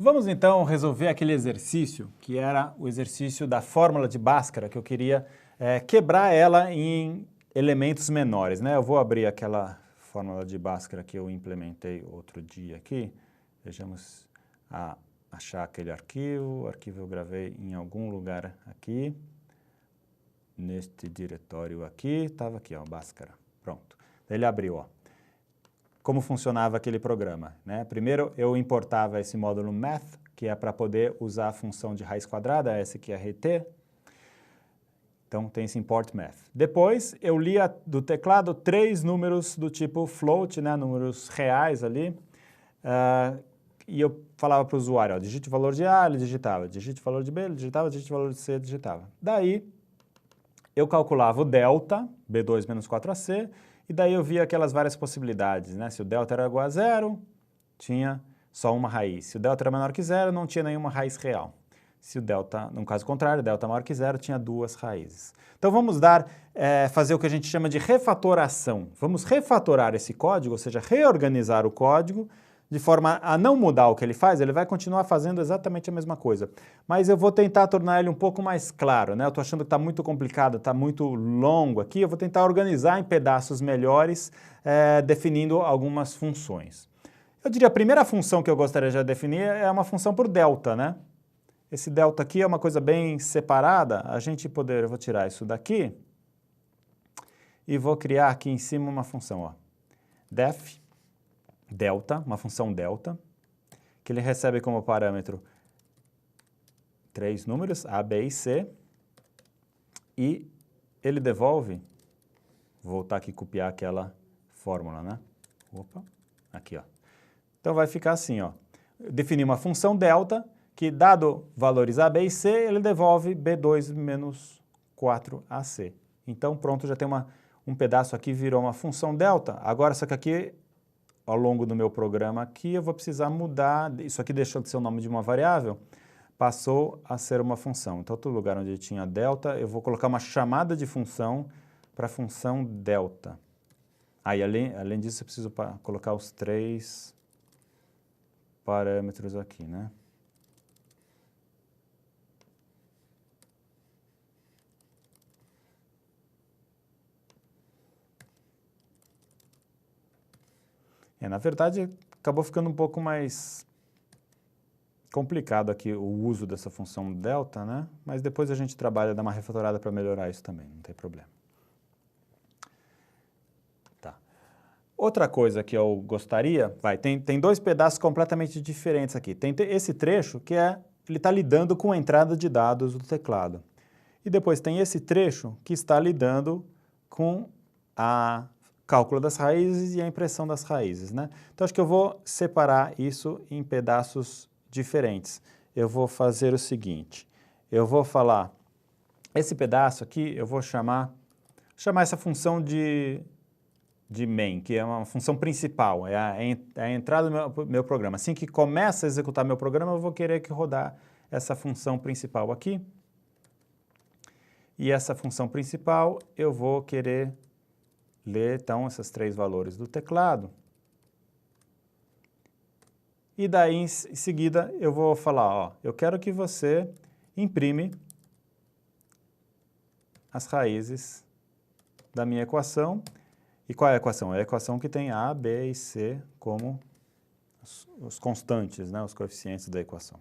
Vamos então resolver aquele exercício, que era o exercício da fórmula de Bhaskara, que eu queria quebrar ela em elementos menores, né? Eu vou abrir aquela fórmula de Bhaskara que eu implementei outro dia aqui. Vejamos achar aquele arquivo. O arquivo eu gravei em algum lugar aqui. Neste diretório aqui, estava aqui, ó, Bhaskara. Pronto. Ele abriu, ó. Como funcionava aquele programa, né? Primeiro eu importava esse módulo math, que é para poder usar a função de raiz quadrada, essa aqui é rt. Então tem esse import math. Depois eu lia do teclado 3 números do tipo float, né? Números reais ali. E eu falava para o usuário, ó, digite o valor de A, ele digitava. Digite o valor de B, ele digitava. Digite o valor de C, ele digitava. Daí eu calculava o delta, B2 menos 4AC, e daí eu via aquelas várias possibilidades, né? Se o delta era igual a zero, tinha só uma raiz. Se o delta era menor que zero, não tinha nenhuma raiz real. Se o delta, no caso contrário, delta maior que zero, tinha duas raízes. Então vamos fazer o que a gente chama de refatoração. Vamos refatorar esse código, ou seja, reorganizar o código, de forma a não mudar o que ele faz, ele vai continuar fazendo exatamente a mesma coisa. Mas eu vou tentar tornar ele um pouco mais claro, né? Eu estou achando que está muito complicado, está muito longo aqui, eu vou tentar organizar em pedaços melhores, definindo algumas funções. Eu diria a primeira função que eu gostaria de definir é uma função por delta, né? Esse delta aqui é uma coisa bem separada, eu vou tirar isso daqui e vou criar aqui em cima uma função, ó, def delta, uma função delta, que ele recebe como parâmetro 3 números, A, B e C, e ele devolve, vou voltar aqui e copiar aquela fórmula, né? Opa, aqui, ó. Então vai ficar assim, ó, definir uma função delta, que dado valores A, B e C, ele devolve B2 menos 4AC. Então pronto, já tem um pedaço aqui, virou uma função delta. Agora, só que aqui, ao longo do meu programa aqui, eu vou precisar mudar, isso aqui deixou de ser o nome de uma variável, passou a ser uma função. Então, todo lugar onde tinha delta, eu vou colocar uma chamada de função para a função delta. Aí, além disso, eu preciso colocar os 3 parâmetros aqui, né? Na verdade, acabou ficando um pouco mais complicado aqui o uso dessa função delta, né? Mas depois a gente trabalha, dá uma refatorada para melhorar isso também, não tem problema. Tá. Outra coisa que eu gostaria, tem 2 pedaços completamente diferentes aqui. Tem esse trecho que ele está lidando com a entrada de dados do teclado. E depois tem esse trecho que está lidando com a cálculo das raízes e a impressão das raízes, né? Então, acho que eu vou separar isso em pedaços diferentes. Eu vou fazer o seguinte, eu vou falar, esse pedaço aqui eu vou chamar essa função de main, que é uma função principal, é a entrada do meu programa. Assim que começa a executar meu programa, eu vou querer que rodar essa função principal aqui. E essa função principal eu vou querer ler, então, esses 3 valores do teclado. E daí, em seguida, eu vou falar, ó, eu quero que você imprime as raízes da minha equação. E qual é a equação? É a equação que tem A, B e C como os constantes, né, os coeficientes da equação.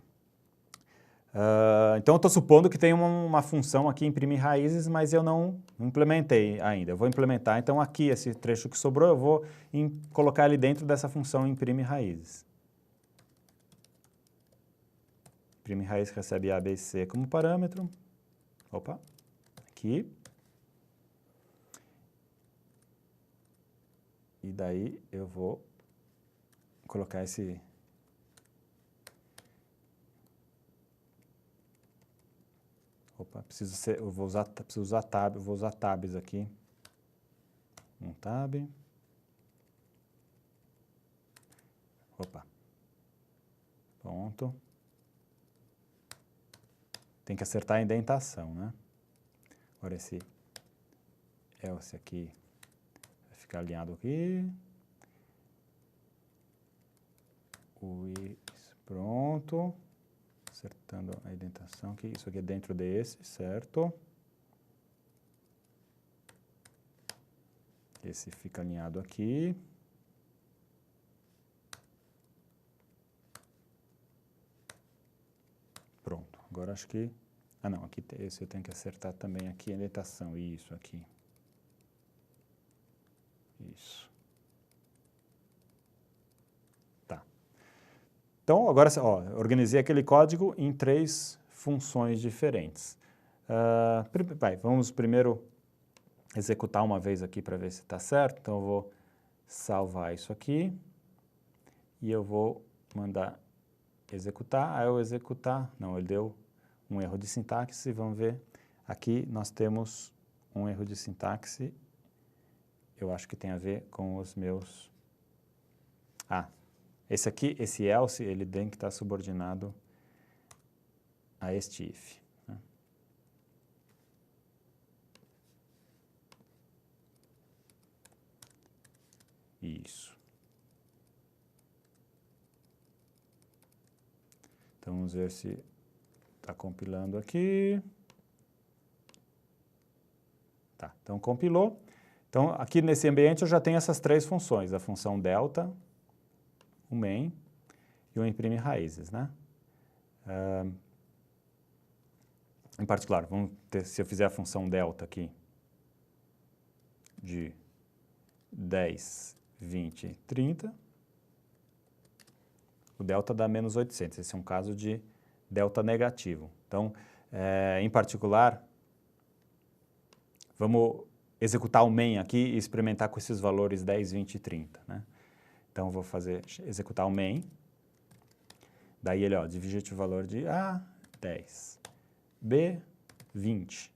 Então, eu estou supondo que tem uma função aqui, imprimir raízes, mas eu não implementei ainda. Eu vou implementar, então aqui, esse trecho que sobrou, eu vou colocar ele dentro dessa função imprime raízes. Imprime raiz recebe A, B e C como parâmetro. Opa, aqui. E daí eu vou colocar esse... Opa, preciso usar tab, vou usar tabs aqui. Um tab. Opa. Pronto. Tem que acertar a indentação, né? Agora esse else aqui vai ficar alinhado aqui. Isso, pronto. pronto. Acertando a indentação aqui. Isso aqui é dentro desse, certo? Esse fica alinhado aqui. Pronto. Agora acho que... Ah, não. Aqui, esse eu tenho que acertar também aqui a indentação. Isso aqui. Isso. Tá. Então, agora, ó, organizei aquele código em 3 funções diferentes. Vamos primeiro executar uma vez aqui para ver se está certo. Então, eu vou salvar isso aqui e eu vou mandar executar. Aí eu executar, não, ele deu um erro de sintaxe. Vamos ver, aqui nós temos um erro de sintaxe. Eu acho que tem a ver com os meus... esse aqui, esse else, ele tem que estar subordinado a este if. Né? Isso. Então, vamos ver se está compilando aqui. Tá, então compilou. Então, aqui nesse ambiente eu já tenho essas 3 funções, a função delta, o main e o imprime raízes, né? Em particular, vamos ter, se eu fizer a função delta aqui de 10, 20, 30, o delta dá menos 800. Esse é um caso de delta negativo. Então, em particular, vamos executar o main aqui e experimentar com esses valores 10, 20 e 30, né? Então, eu vou executar o main. Daí ele, divide o valor de A, 10, B, 20,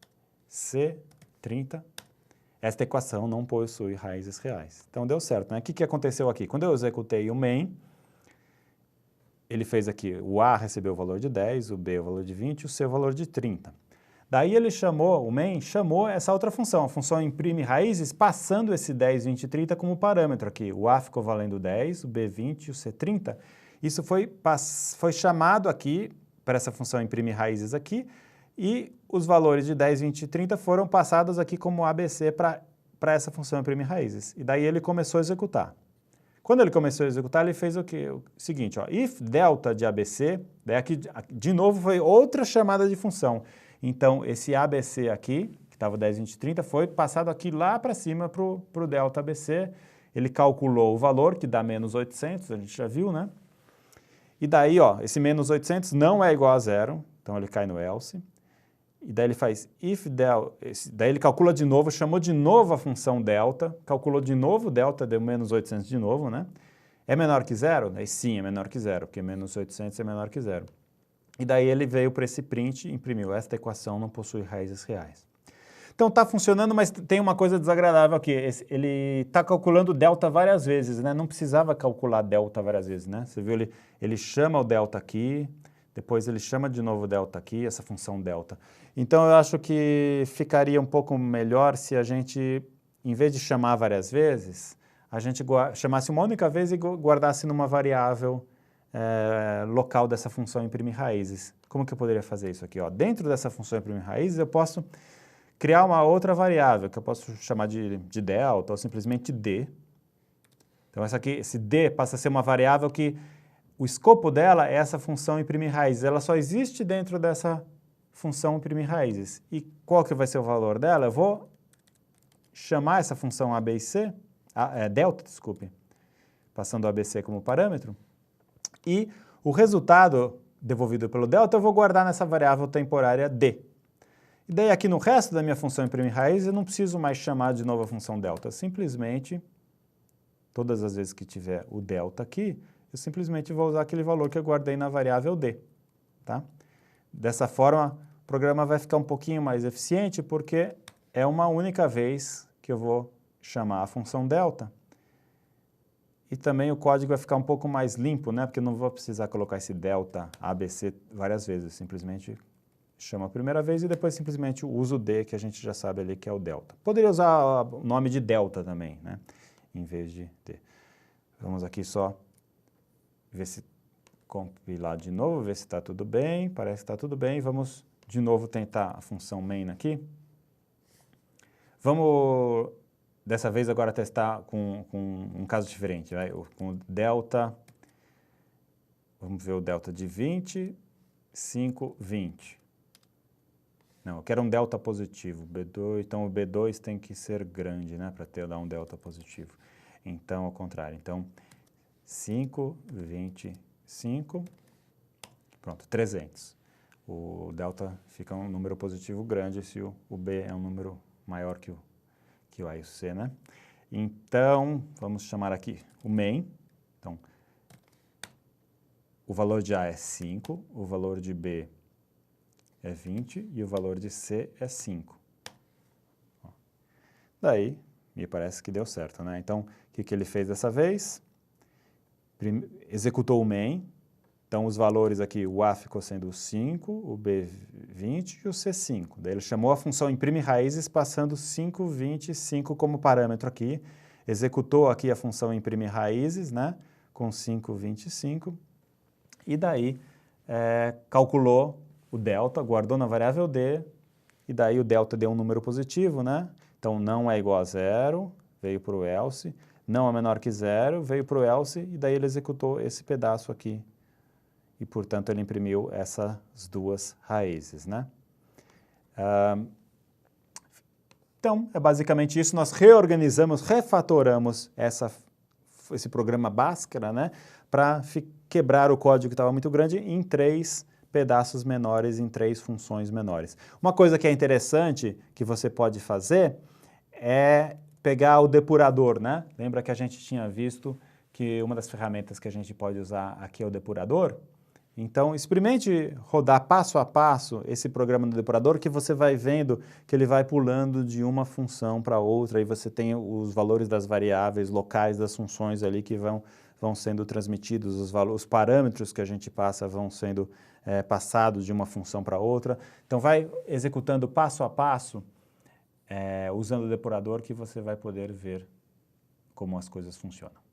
C, 30. Esta equação não possui raízes reais. Então, deu certo, né? O que aconteceu aqui? Quando eu executei o main, ele fez aqui, o A recebeu o valor de 10, o B o valor de 20 e o C o valor de 30. Daí ele o main chamou essa outra função, a função imprime raízes, passando esse 10, 20 e 30 como parâmetro aqui. O A ficou valendo 10, o B 20 e o C 30. Isso foi chamado aqui, para essa função imprime raízes aqui, e os valores de 10, 20 e 30 foram passados aqui como ABC para essa função imprime raízes. E daí ele começou a executar. Quando ele começou a executar, ele fez o quê? O seguinte, if delta de ABC, daí aqui de novo foi outra chamada de função. Então, esse ABC aqui, que estava 10, 20, 30, foi passado aqui lá para cima para o delta ABC. Ele calculou o valor, que dá menos 800, a gente já viu, né? E daí, esse menos 800 não é igual a zero, então ele cai no else. E daí ele faz if delta, daí ele calcula de novo, chamou de novo a função delta, calculou de novo o delta, deu menos 800 de novo, né? É menor que zero? Daí sim, é menor que zero, porque menos 800 é menor que zero. E daí ele veio para esse print e imprimiu, esta equação não possui raízes reais. Então está funcionando, mas tem uma coisa desagradável aqui, ele está calculando delta várias vezes, né? Não precisava calcular delta várias vezes, né? Você viu, ele chama o delta aqui, depois ele chama de novo o delta aqui, essa função delta. Então eu acho que ficaria um pouco melhor se a gente, em vez de chamar várias vezes, a gente chamasse uma única vez e guardasse numa variável local dessa função imprimir raízes. Como que eu poderia fazer isso aqui? Dentro dessa função imprimir raízes, eu posso criar uma outra variável, que eu posso chamar de delta ou simplesmente d. Então, esse d passa a ser uma variável que o escopo dela é essa função imprimir raízes. Ela só existe dentro dessa função imprimir raízes. E qual que vai ser o valor dela? Eu vou chamar essa função a, b e c, delta, desculpe, passando o ABC como parâmetro, e o resultado devolvido pelo delta eu vou guardar nessa variável temporária d. E daí aqui no resto da minha função imprimir raízes eu não preciso mais chamar de novo a função delta, simplesmente, todas as vezes que tiver o delta aqui, eu simplesmente vou usar aquele valor que eu guardei na variável d. Tá? Dessa forma, o programa vai ficar um pouquinho mais eficiente, porque é uma única vez que eu vou chamar a função delta. E também o código vai ficar um pouco mais limpo, né? Porque eu não vou precisar colocar esse delta ABC várias vezes. Simplesmente chamo a primeira vez e depois simplesmente uso o D, que a gente já sabe ali que é o delta. Poderia usar o nome de delta também, né? Em vez de D. Vamos aqui só ver se compilar de novo, ver se está tudo bem. Parece que está tudo bem. Vamos de novo tentar a função main aqui. Vamos, dessa vez, agora testar com um caso diferente. Vai? Com delta, vamos ver o delta de 20, 5, 20. Não, eu quero um delta positivo, B2, então o B2 tem que ser grande, né, para dar um delta positivo. Então, ao contrário, então 5, 25, pronto, 300. O delta fica um número positivo grande se o B é um número maior que o A e o C, né? Então, vamos chamar aqui o main. Então, o valor de A é 5, o valor de B é 20 e o valor de C é 5. Daí, me parece que deu certo, né? Então, o que ele fez dessa vez? Executou o main. Então, os valores aqui, o A ficou sendo 5, o B 20 e o C 5. Daí ele chamou a função imprime raízes passando 5, 20 e 5 como parâmetro aqui. Executou aqui a função imprime raízes, né? Com 5, 20 e 5. E daí, calculou o delta, guardou na variável D, e daí o delta deu um número positivo, né? Então, não é igual a 0, veio para o else, não é menor que 0, veio para o else, e daí ele executou esse pedaço aqui. E, portanto, ele imprimiu essas duas raízes, né? Então, é basicamente isso. Nós reorganizamos, refatoramos esse programa Bhaskara, né? Para quebrar o código que estava muito grande em 3 pedaços menores, em 3 funções menores. Uma coisa que é interessante que você pode fazer é pegar o depurador, né? Lembra que a gente tinha visto que uma das ferramentas que a gente pode usar aqui é o depurador? Então, experimente rodar passo a passo esse programa do depurador, que você vai vendo que ele vai pulando de uma função para outra, e você tem os valores das variáveis locais das funções ali que vão sendo transmitidos, os parâmetros que a gente passa vão sendo passados de uma função para outra. Então, vai executando passo a passo, usando o depurador, que você vai poder ver como as coisas funcionam.